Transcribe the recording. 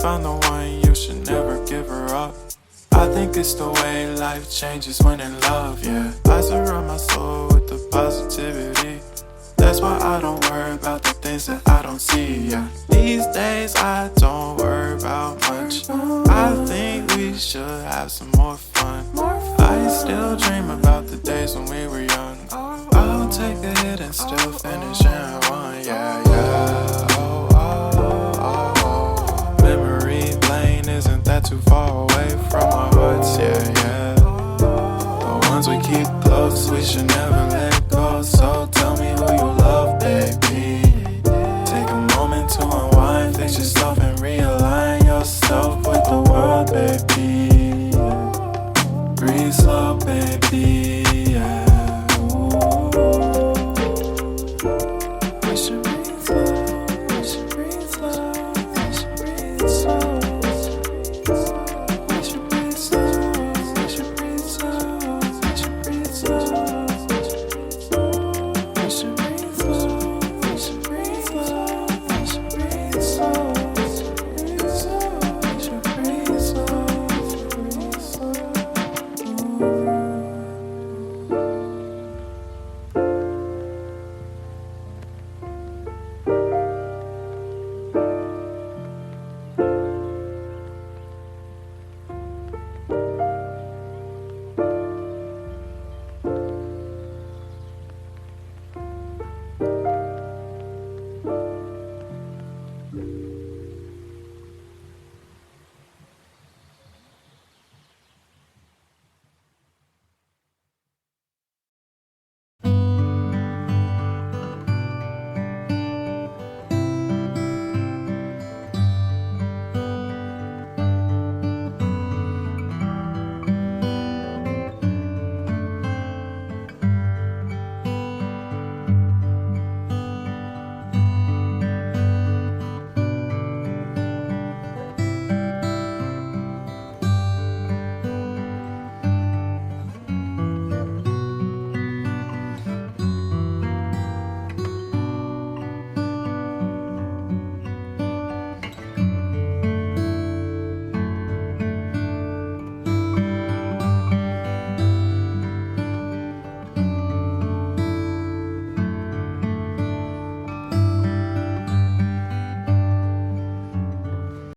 found the one, you should never give her up. I think it's the way life changes when in love, yeah. I surround my soul with the positivity. That's why I don't worry about the things that I don't see, yeah. These days I don't worry about much. I think we should have some more fun. I still dream about the days when we were young. I'll take a hit and still finish in one, yeah, yeah. Oh, oh, oh, oh. Memory lane isn't that too far away from our hearts, yeah, yeah. The ones we keep close, we should never